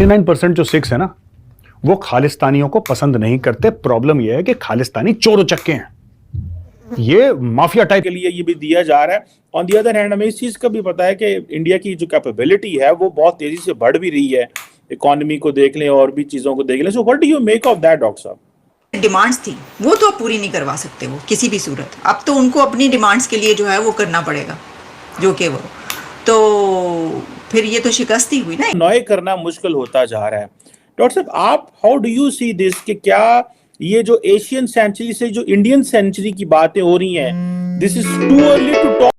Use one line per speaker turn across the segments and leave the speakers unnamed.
99% जो सिख्स है ना, वो खालिस्तानियों को पसंद नहीं करते। प्रॉब्लम यह है कि खालिस्तानी चोर उचक्के हैं, ये माफिया टाइप
के लिए ये भी दिया जा रहा है। ऑन दी अदर हैंड हमें इस चीज का भी पता है कि इंडिया की जो कैपेबिलिटी है वो बहुत तेजी से बढ़ भी रही है। इकोनॉमी को देख लें और भी चीजों को देख लें। So what do you make of that doctor साहब?
डिमांड्स थी वो तो अब पूरी नहीं करवा सकते वो किसी भी सूरत। अब तो उनको अपनी डिमांड्स के लिए जो है वो करना पड़ेगा, जो कि वो तो फिर ये तो शिकस्त ही हुई ना।
नए करना मुश्किल होता जा रहा है। डॉक्टर साहब, आप how do you see this कि क्या ये जो एशियन सेंचुरी से जो इंडियन सेंचुरी की बातें हो रही हैं, this is too early to talk?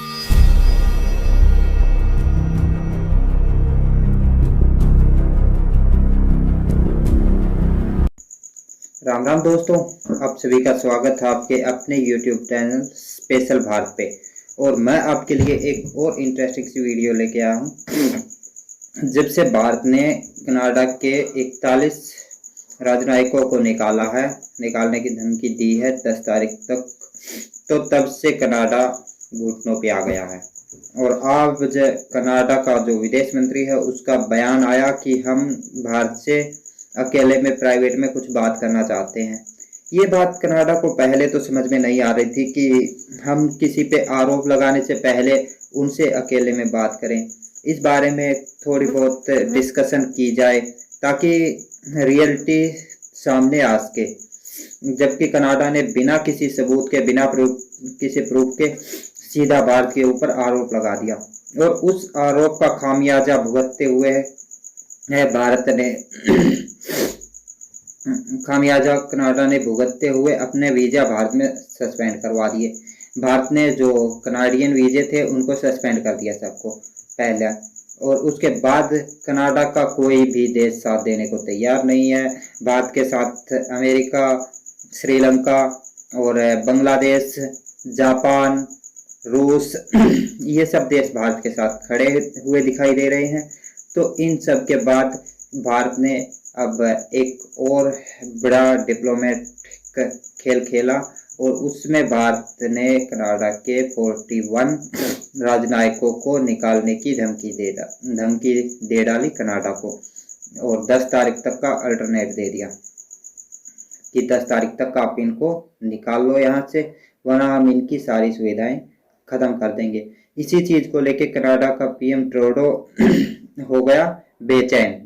Ram Ram दोस्तों, आप सभी का स्वागत है आपके अपने YouTube चैनल स्पेशल भारत पे। और मैं आपके लिए एक और इंटरेस्टिंग सी वीडियो लेके आया हूँ। जब से भारत ने कनाडा के 41 राजनयिकों को निकालने की धमकी दी है 10 तारीख तक, तो तब से कनाडा घुटनों पे आ गया है। और अब कनाडा का जो विदेश मंत्री है उसका बयान आया कि हम भारत से अकेले में प्राइवेट में कुछ बात करना चाहते हैं। ये बात कनाडा को पहले तो समझ में नहीं आ रही थी कि हम किसी पे आरोप लगाने से पहले उनसे अकेले में बात करें। इस बारे में थोड़ी बहुत डिस्कशन की जाए ताकि रियलिटी सामने आ सके। जबकि कनाडा ने बिना किसी सबूत के, बिना किसी प्रूफ के सीधा भारत के ऊपर आरोप लगा दिया। और उस आरोप का खामियाजा भुगतते हुए भारत ने खामियाजा कनाडा ने भुगतते हुए अपने वीजा भारत में सस्पेंड करवा दिए। भारत ने जो कनाडियन वीजे थे उनको सस्पेंड कर दिया सबको पहले। और उसके बाद कनाडा का कोई भी देश साथ देने को तैयार नहीं है। भारत के साथ अमेरिका, श्रीलंका और बांग्लादेश, जापान, रूस ये सब देश भारत के साथ खड़े हुए दिखाई दे रहे हैं। तो इन सब के बाद भारत ने अब एक और बड़ा डिप्लोमेटिक खेल खेला और उसमें भारत ने कनाडा के 41 राजनयिकों को निकालने की धमकी दे डाली कनाडा को। और 10 तारीख तक का अल्टरनेट दे दिया कि 10 तारीख तक आप इनको निकाल लो यहाँ से, वरना हम इनकी सारी सुविधाएं खत्म कर देंगे। इसी चीज को लेके कनाडा का पीएम ट्रूडो हो गया बेचैन।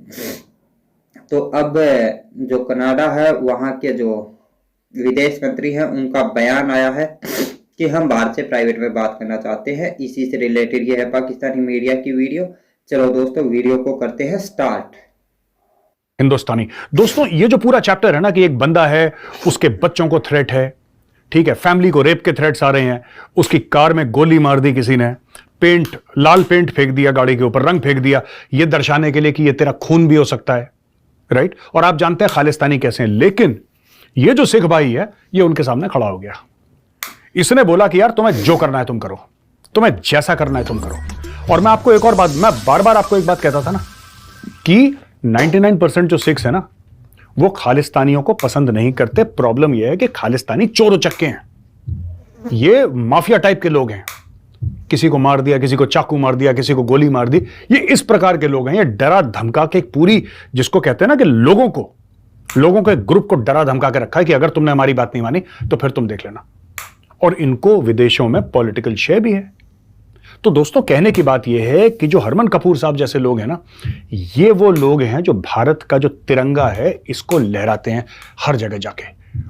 तो अब जो कनाडा है वहाँ के जो विदेश मंत्री हैं उनका बयान आया है कि हम भारत से प्राइवेट में बात करना चाहते हैं। इसी से रिलेटेड ये है पाकिस्तानी मीडिया की वीडियो। चलो दोस्तों, वीडियो को करते हैं स्टार्ट।
हिंदुस्तानी दोस्तों, ये जो पूरा चैप्टर है ना कि एक बंदा है, उसके बच्चों को थ्रेट है, ठीक है, फैमिली को रेप के थ्रेट्स आ रहे हैं, उसकी कार में गोली मार दी किसी ने, लाल पेंट फेंक दिया गाड़ी के ऊपर, रंग फेंक दिया, ये दर्शाने के लिए कि ये तेरा खून भी हो सकता है, राइट। और आप जानते हैं खालिस्तानी कैसे हैं। लेकिन ये जो सिख भाई है ये उनके सामने खड़ा हो गया। इसने बोला कि यार तुम्हें जो करना है तुम करो, तुम्हें जैसा करना है तुम करो। और मैं आपको एक और बात, मैं बार बार आपको एक बात कहता था ना कि 99% जो सिख्स है ना, वो खालिस्तानियों को पसंद नहीं करते। प्रॉब्लम यह है कि खालिस्तानी चोर उचक्के हैं, ये माफिया टाइप के लोग हैं। किसी को मार दिया, किसी को चाकू मार दिया, किसी को गोली मार दी, ये इस प्रकार के लोग हैं। ये डरा धमका के पूरी, जिसको कहते हैं ना कि लोगों को एक ग्रुप को डरा धमका के रखा है कि अगर तुमने हमारी बात नहीं मानी तो फिर तुम देख लेना। और इनको विदेशों में पॉलिटिकल शेयर भी है। तो दोस्तों, कहने की बात यह है कि जो हरमन कपूर साहब जैसे लोग हैं ना, ये वो लोग हैं जो भारत का जो तिरंगा है इसको लहराते हैं हर जगह जाके।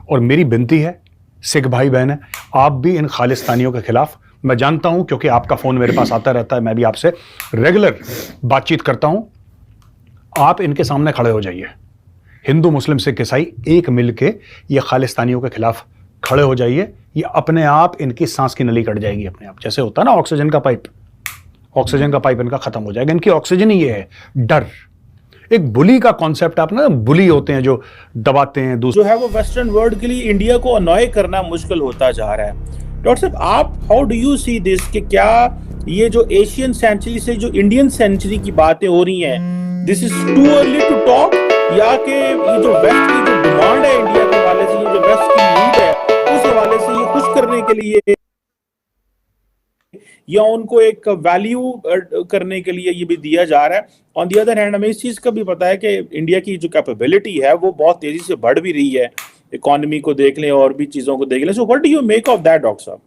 और मेरी विनती है सिख भाई बहन है, आप भी इन खालिस्तानियों के खिलाफ, मैं जानता हूं क्योंकि आपका फोन मेरे पास आता रहता है, मैं भी आपसे रेगुलर बातचीत करता हूं, आप इनके सामने खड़े हो जाइए। हिंदू, मुस्लिम, सिख, ईसाई एक मिलके ये खालिस्तानियों के खिलाफ खड़े हो जाइए। ये अपने आप इनकी सांस की नली कट जाएगी अपने आप। जैसे होता है ना ऑक्सीजन का पाइप इनका खत्म हो जाएगा। इनकी ऑक्सीजन ही ये है, डर। एक बुली का कॉन्सेप्ट, आप ना बुली होते हैं जो दबाते हैं दूसरे,
जो है वो वेस्टर्न वर्ल्ड के लिए इंडिया को अनॉय करना मुश्किल होता जा रहा है। डॉक्टर साहब, आप how do you see this कि क्या ये जो एशियन सेंचुरी से जो इंडियन सेंचुरी की बातें हो रही हैं, this is too early to talk, या कि ये जो वेस्ट की जो डिमांड है इंडिया के हवाले से, ये जो वेस्ट की नीड है उस हवाले से ये खुश करने के लिए या उनको एक वैल्यू करने के लिए ये भी दिया जा रहा है? ऑन दी अदर हैंड हमें इस चीज़ का भी पता है कि इंडिया की जो कैपेबिलिटी है वो बहुत तेज़ी से बढ़ भी रही है, इकोनॉमी को देख लें और भी चीज़ों को देख लें। So what do you make of that doctor साहब?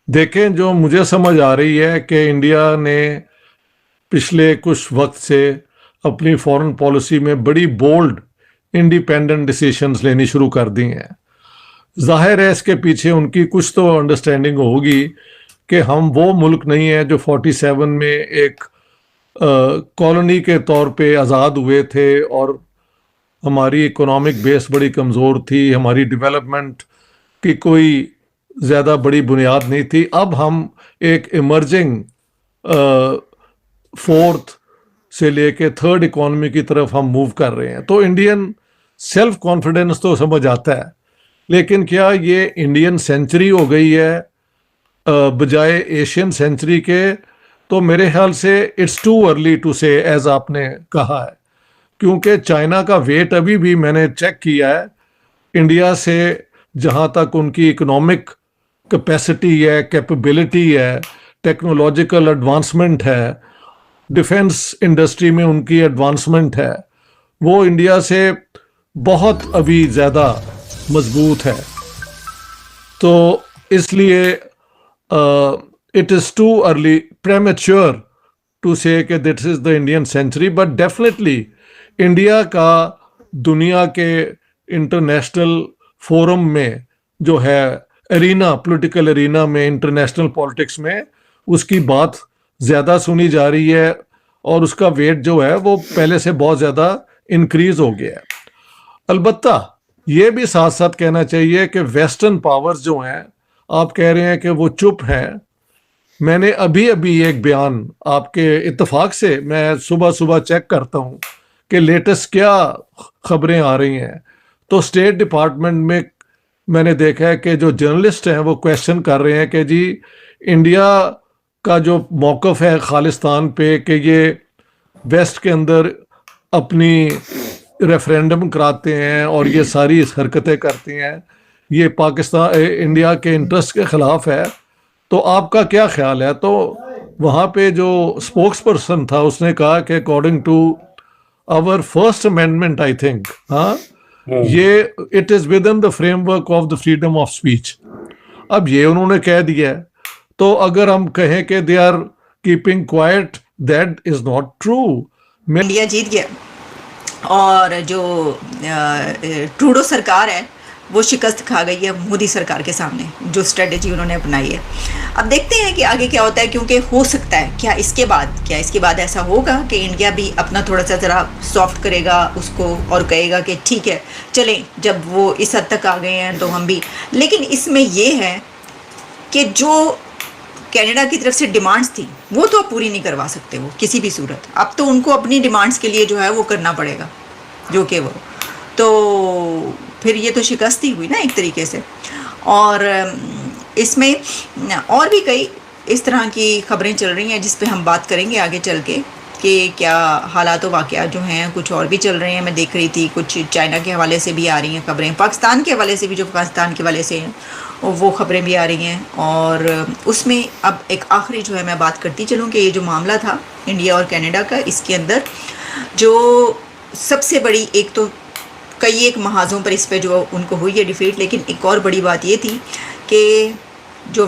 देखें, जो मुझे समझ आ रही है कि इंडिया ने पिछले कुछ वक्त से अपनी फॉरेन पॉलिसी में बड़ी बोल्ड इंडिपेंडेंट डिसीजंस लेनी शुरू कर दी हैं। जाहिर है इसके पीछे उनकी कुछ तो अंडरस्टैंडिंग होगी कि हम वो मुल्क नहीं है जो 47 में एक कॉलोनी के तौर पे आज़ाद हुए थे और हमारी इकोनॉमिक बेस बड़ी कमज़ोर थी, हमारी डेवलपमेंट की कोई ज़्यादा बड़ी बुनियाद नहीं थी। अब हम एक इमर्जिंग फोर्थ से लेके थर्ड इकोनॉमी की तरफ हम मूव कर रहे हैं। तो इंडियन सेल्फ कॉन्फिडेंस तो समझ आता है, लेकिन क्या ये इंडियन सेंचुरी हो गई है बजाय एशियन सेंचुरी के? तो मेरे ख्याल से इट्स टू अर्ली टू से, एज आपने कहा है, क्योंकि चाइना का वेट अभी भी मैंने चेक किया है इंडिया से, जहाँ तक उनकी इकोनॉमिक कैपेसिटी है, कैपेबिलिटी है, टेक्नोलॉजिकल एडवांसमेंट है, डिफेंस इंडस्ट्री में उनकी एडवांसमेंट है, वो इंडिया से बहुत अभी ज़्यादा मजबूत है। तो इसलिए it is too early, premature to say कि this is the Indian century, but definitely India का दुनिया के इंटरनेशनल फोरम में जो है एरिना, पॉलिटिकल एरिना में, इंटरनेशनल पॉलिटिक्स में उसकी बात ज़्यादा सुनी जा रही है और उसका वेट जो है वो पहले से बहुत ज़्यादा इंक्रीज हो गया है। अलबत्ता ये भी साथ साथ कहना चाहिए कि वेस्टर्न पावर्स जो हैं, आप कह रहे हैं कि वो चुप हैं। मैंने अभी अभी एक बयान, आपके इत्तेफाक से मैं सुबह सुबह चेक करता हूँ कि लेटेस्ट क्या खबरें आ रही हैं, तो स्टेट डिपार्टमेंट में मैंने देखा है कि जो जर्नलिस्ट हैं वो क्वेश्चन कर रहे हैं कि जी इंडिया का जो मौक़िफ़ है खालिस्तान पे कि ये वेस्ट के अंदर अपनी रेफरेंडम कराते हैं और ये सारी हरकतें करते हैं, ये पाकिस्तान इंडिया के इंटरेस्ट के ख़िलाफ़ है, तो आपका क्या ख्याल है? तो वहाँ पे जो स्पोक्स पर्सन था उसने कहा कि according to our first amendment, I think, हाँ, ये it is within the framework of the freedom of speech. अब ये उन्होंने कह दिया है, तो अगर हम कहें कि they are keeping quiet, that is not true.
India जीत गया और जो ट्रूडो सरकार है वो शिकस्त खा गई है मोदी सरकार के सामने, जो स्ट्रेटेजी उन्होंने अपनाई है। अब देखते हैं कि आगे क्या होता है, क्योंकि हो सकता है क्या इसके बाद ऐसा होगा कि इंडिया भी अपना थोड़ा सा ज़रा सॉफ्ट करेगा उसको और कहेगा कि ठीक है चलें, जब वो इस हद तक आ गए हैं तो हम भी। लेकिन इसमें ये है कि जो कनाडा की तरफ से डिमांड्स थी वो तो अब पूरी नहीं करवा सकते वो किसी भी सूरत। अब तो उनको अपनी डिमांड्स के लिए जो है वो करना पड़ेगा, जो कि वो तो फिर ये तो शिकस्त ही हुई ना एक तरीके से। और इसमें और भी कई इस तरह की खबरें चल रही हैं जिस पे हम बात करेंगे आगे चल के कि क्या हालात व वाक़यात जो हैं कुछ और भी चल रहे हैं। मैं देख रही थी कुछ चाइना के हवाले से भी आ रही हैं खबरें, पाकिस्तान के हवाले से भी, जो पाकिस्तान के हवाले से हैं वो खबरें भी आ रही हैं। और उसमें अब एक आखिरी जो है मैं बात करती चलूँ कि ये जो मामला था इंडिया और कनाडा का, इसके अंदर जो सबसे बड़ी, एक तो कई एक महाजों पर इस पे जो उनको हुई है डिफीट, लेकिन एक और बड़ी बात ये थी कि जो